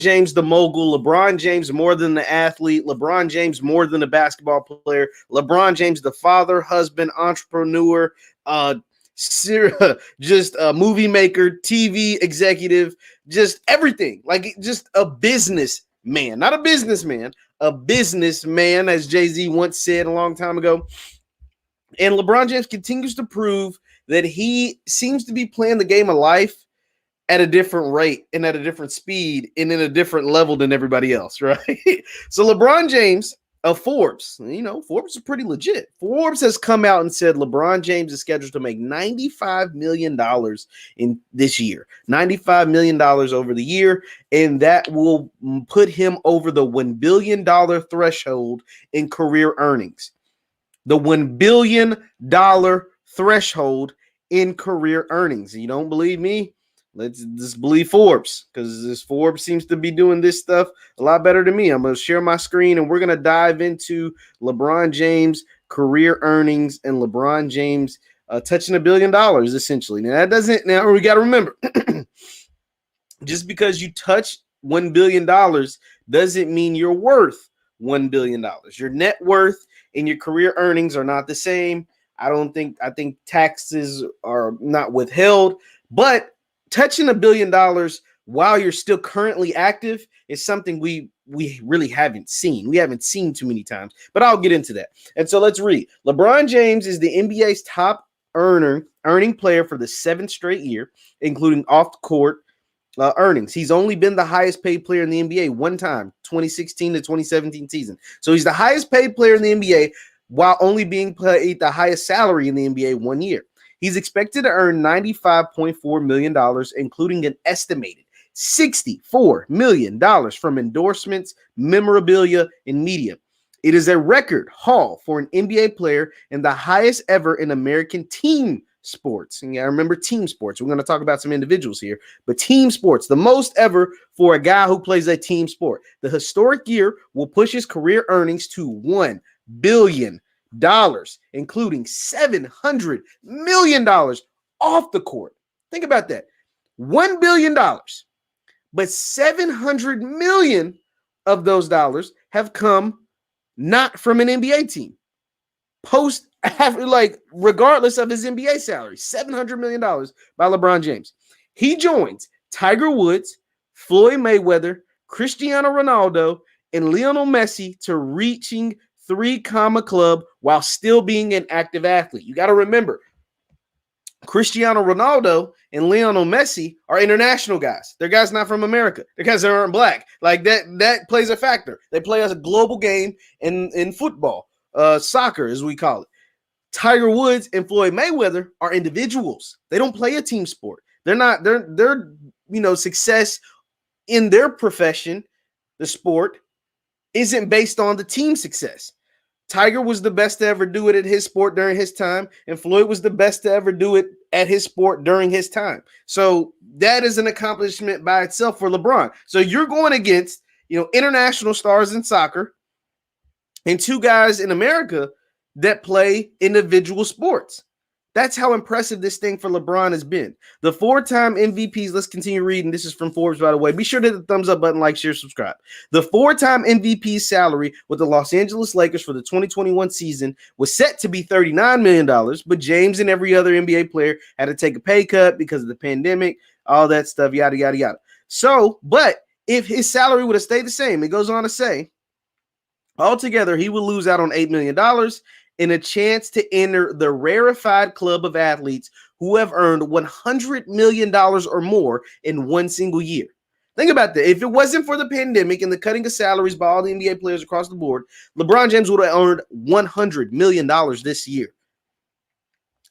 James the mogul, LeBron James more than the athlete, LeBron James more than a basketball player, LeBron James the father, husband, entrepreneur, just a movie maker, TV executive, just everything. Like just a business man, not a businessman, a businessman, as Jay-Z once said a long time ago. And LeBron James continues to prove that he seems to be playing the game of life at a different rate and at a different speed and in a different level than everybody else, right? So LeBron James of Forbes, Forbes is pretty legit. Forbes has come out and said LeBron James is scheduled to make $95 million in this year, $95 million over the year, and that will put him over the $1 billion threshold in career earnings. The $1 billion threshold in career earnings. You don't believe me? Let's just believe Forbes, because this Forbes seems to be doing this stuff a lot better than me. I'm going to share my screen, and we're going to dive into LeBron James' career earnings and LeBron James touching $1 billion, essentially. Now, we got to remember, just because you touch $1 billion doesn't mean you're worth $1 billion. Your net worth and your career earnings are not the same. I think taxes are not withheld, but touching $1 billion while you're still currently active is something we really haven't seen. We haven't seen too many times, but I'll get into that. And so let's read. LeBron James is the NBA's top earning player for the 7th straight year, including off-court earnings. He's only been the highest paid player in the NBA one time, 2016 to 2017 season. So he's the highest paid player in the NBA while only being paid the highest salary in the NBA 1 year. He's expected to earn $95.4 million, including an estimated $64 million from endorsements, memorabilia, and media. It is a record haul for an NBA player and the highest ever in American team sports. And yeah, I remember team sports. We're going to talk about some individuals here, but team sports, the most ever for a guy who plays a team sport. The historic year will push his career earnings to $1 billion. Including $700 million off the court. Think about that. $1 billion, but $700 million of those dollars have come not from an NBA team. Regardless of his NBA salary, $700 million by LeBron James. He joins Tiger Woods, Floyd Mayweather, Cristiano Ronaldo, and Lionel Messi to reaching 3-comma club while still being an active athlete. You got to remember, Cristiano Ronaldo and Lionel Messi are international guys. They're guys not from America. They're guys that aren't black. Like that plays a factor. They play as a global game in football, soccer as we call it. Tiger Woods and Floyd Mayweather are individuals. They don't play a team sport. Their success in their profession, the sport, isn't based on the team success. Tiger was the best to ever do it at his sport during his time, and Floyd was the best to ever do it at his sport during his time. So that is an accomplishment by itself for LeBron. So you're going against, international stars in soccer and 2 guys in America that play individual sports. That's how impressive this thing for LeBron has been. The 4-time MVPs, let's continue reading. This is from Forbes, by the way. Be sure to hit the thumbs up button, like, share, subscribe. The 4-time MVP salary with the Los Angeles Lakers for the 2021 season was set to be $39 million, but James and every other NBA player had to take a pay cut because of the pandemic, all that stuff, yada, yada, yada. So, but if his salary would have stayed the same, it goes on to say, altogether, he would lose out on $8 million and a chance to enter the rarefied club of athletes who have earned $100 million or more in one single year. Think about that. If it wasn't for the pandemic and the cutting of salaries by all the NBA players across the board, LeBron James would have earned $100 million this year.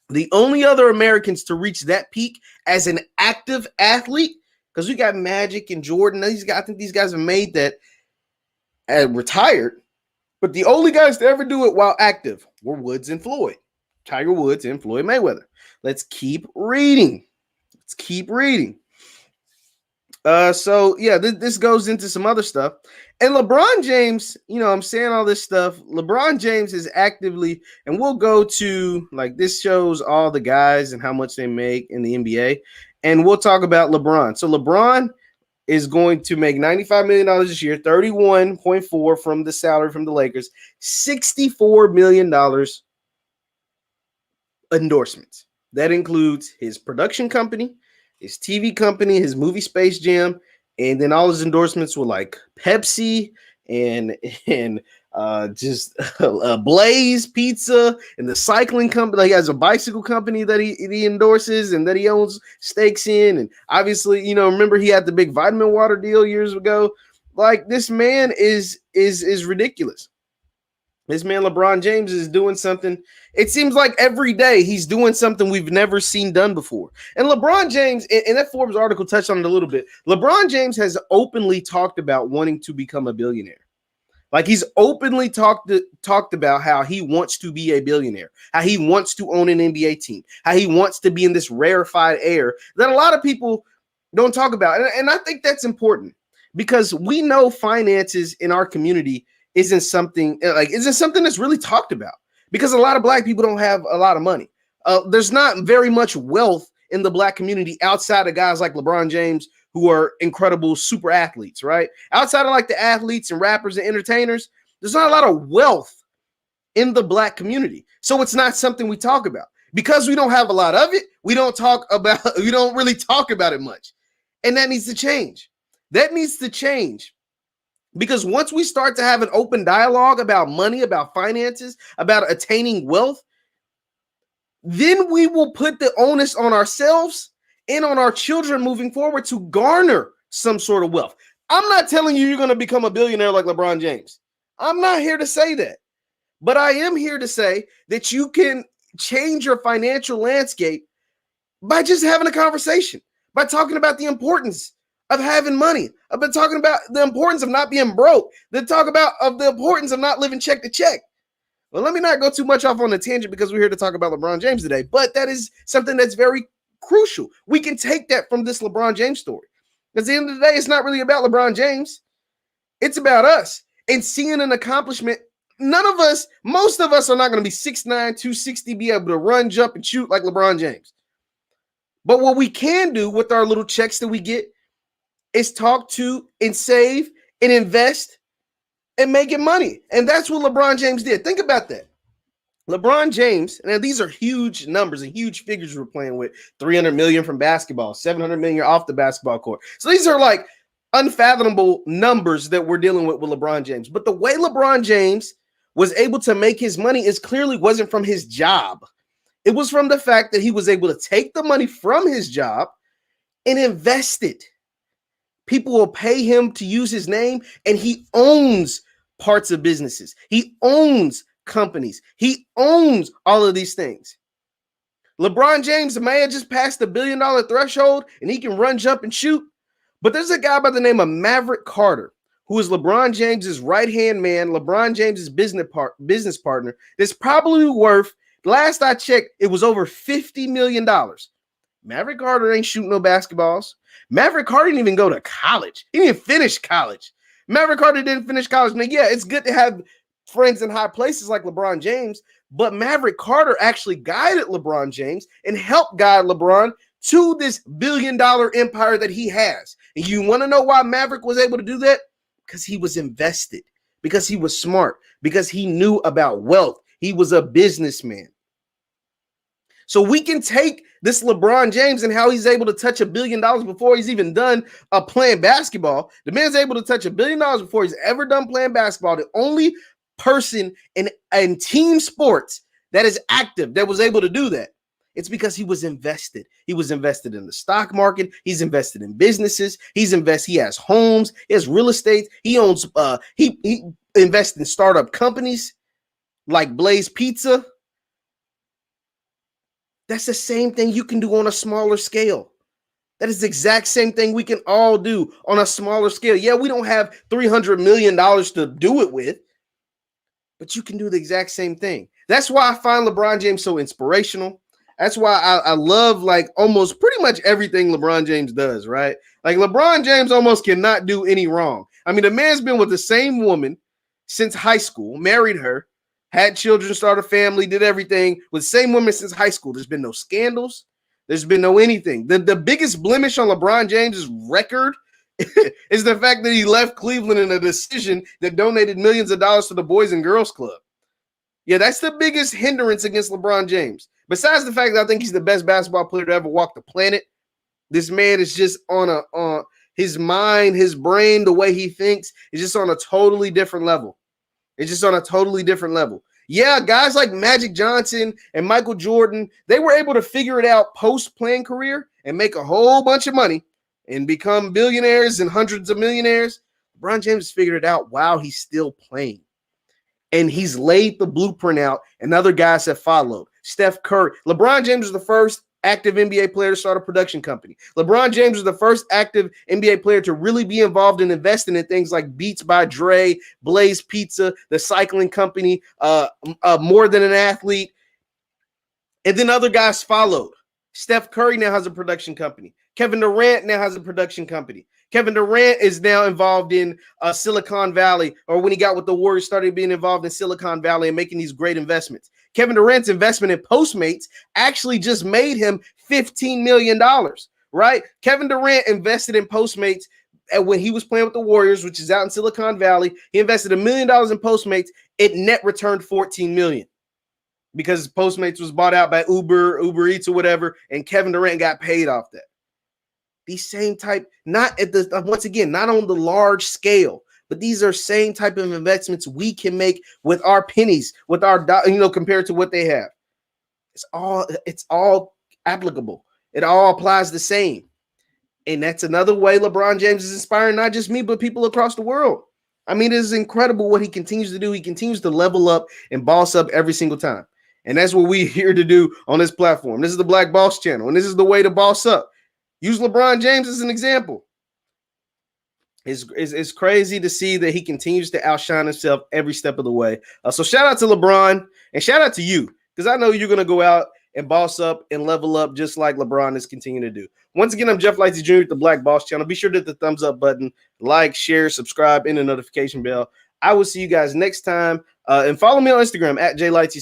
The only other Americans to reach that peak as an active athlete, because we got Magic and Jordan, I think these guys have made that retired. But the only guys to ever do it while active were Woods and Floyd. Tiger Woods and Floyd Mayweather. Let's keep reading. This goes into some other stuff. And LeBron James, I'm saying all this stuff. LeBron James is actively, and we'll go to, this shows all the guys and how much they make in the NBA. And we'll talk about LeBron. So LeBron is going to make $95 million this year, 31.4 from the salary from the Lakers, $64 million endorsements. That includes his production company, his TV company, his movie Space Jam, and then all his endorsements were like Pepsi and just Blaze Pizza and the cycling company. He has a bicycle company that he endorses and that he owns stakes in. And obviously, remember he had the big vitamin water deal years ago. Like, this man is ridiculous. This man, LeBron James, is doing something. It seems like every day he's doing something we've never seen done before. And LeBron James, and that Forbes article touched on it a little bit, LeBron James has openly talked about wanting to become a billionaire. Like, he's openly talked about how he wants to be a billionaire, how he wants to own an NBA team, how he wants to be in this rarefied air that a lot of people don't talk about. And I think that's important because we know finances in our community isn't something that's really talked about because a lot of Black people don't have a lot of money. There's not very much wealth in the Black community outside of guys like LeBron James, who are incredible super athletes, right? Outside of like the athletes and rappers and entertainers, there's not a lot of wealth in the Black community. So it's not something we talk about. Because we don't have a lot of it, we don't really talk about it much. And that needs to change. That needs to change. Because once we start to have an open dialogue about money, about finances, about attaining wealth, then we will put the onus on ourselves and on our children moving forward to garner some sort of wealth. I'm not telling you you're going to become a billionaire like LeBron James. I'm not here to say that. But I am here to say that you can change your financial landscape by just having a conversation, by talking about the importance of having money. I've been talking about the importance of not being broke. Then talk about the importance of not living check to check. Well, let me not go too much off on a tangent because we're here to talk about LeBron James today, but that is something that's very crucial. We can take that from this LeBron James story. Because at the end of the day, it's not really about LeBron James. It's about us and seeing an accomplishment. Most of us are not going to be 6'9", 260, be able to run, jump, and shoot like LeBron James. But what we can do with our little checks that we get is talk to and save and invest and making money. And that's what LeBron James did. Think about that. LeBron James, and these are huge numbers and huge figures we're playing with. 300 million from basketball, 700 million off the basketball court. So these are like unfathomable numbers that we're dealing with LeBron James. But the way LeBron James was able to make his money is clearly wasn't from his job. It was from the fact that he was able to take the money from his job and invest it. People will pay him to use his name, and he owns parts of businesses. He owns companies. He owns all of these things. LeBron James may have just passed the $1 billion threshold and he can run, jump, and shoot. But there's a guy by the name of Maverick Carter, who is LeBron James's right-hand man, LeBron James's business partner, that's probably worth, last I checked, it was over $50 million. Maverick Carter ain't shooting no basketballs. Maverick Carter didn't even go to college. He didn't finish college. Maverick Carter didn't finish college. Now, yeah, it's good to have friends in high places like LeBron James, but Maverick Carter actually guided LeBron James and helped guide LeBron to this $1 billion empire that he has. And you want to know why Maverick was able to do that? Because he was invested, because he was smart, because he knew about wealth. He was a businessman. So we can take this LeBron James and how he's able to touch $1 billion before he's even done playing basketball. The man's able to touch $1 billion before he's ever done playing basketball. The only person in team sports that is active that was able to do that. It's because he was invested. He was invested in the stock market. He's invested in businesses. He has homes. He has real estate. He owns. He invests in startup companies like Blaze Pizza. That's the same thing you can do on a smaller scale. That is the exact same thing we can all do on a smaller scale. Yeah, we don't have $300 million to do it with, but you can do the exact same thing. That's why I find LeBron James so inspirational. That's why I love like almost pretty much everything LeBron James does, right? Like LeBron James almost cannot do any wrong. I mean, the man's been with the same woman since high school, married her, had children, started a family, did everything with the same woman since high school. There's been no scandals. There's been no anything. The biggest blemish on LeBron James's record It's the fact that he left Cleveland in a decision that donated millions of dollars to the Boys and Girls Club. Yeah, that's the biggest hindrance against LeBron James. Besides the fact that I think he's the best basketball player to ever walk the planet, this man is just on his mind, his brain, the way he thinks is just on a totally different level. It's just on a totally different level. Yeah, guys like Magic Johnson and Michael Jordan, they were able to figure it out post-playing career and make a whole bunch of money and become billionaires and hundreds of millionaires. LeBron James figured it out while he's still playing. And he's laid the blueprint out, and other guys have followed. Steph Curry. LeBron James was the first active NBA player to start a production company. LeBron James was the first active NBA player to really be involved in investing in things like Beats by Dre, Blaze Pizza, the cycling company, More Than an Athlete. And then other guys followed. Steph Curry now has a production company. Kevin Durant now has a production company. Kevin Durant is now involved in Silicon Valley, or when he got with the Warriors, started being involved in Silicon Valley and making these great investments. Kevin Durant's investment in Postmates actually just made him $15 million, right? Kevin Durant invested in Postmates when he was playing with the Warriors, which is out in Silicon Valley. He invested $1 million in Postmates. It net returned $14 million because Postmates was bought out by Uber Eats or whatever, and Kevin Durant got paid off that. These same type, not at the, once again, not on the large scale, but these are same type of investments we can make with our pennies, with our, compared to what they have. It's all applicable. It all applies the same. And that's another way LeBron James is inspiring not just me, but people across the world. I mean, it is incredible what he continues to do. He continues to level up and boss up every single time. And that's what we're here to do on this platform. This is the Black Boss Channel, and this is the way to boss up. Use LeBron James as an example. It's crazy to see that he continues to outshine himself every step of the way. So shout out to LeBron and shout out to you, because I know you're going to go out and boss up and level up just like LeBron is continuing to do. Once again, I'm Jeff Lightsey Jr. with the Black Boss Channel. Be sure to hit the thumbs up button, like, share, subscribe, and the notification bell. I will see you guys next time. And follow me on Instagram at JLightsey7.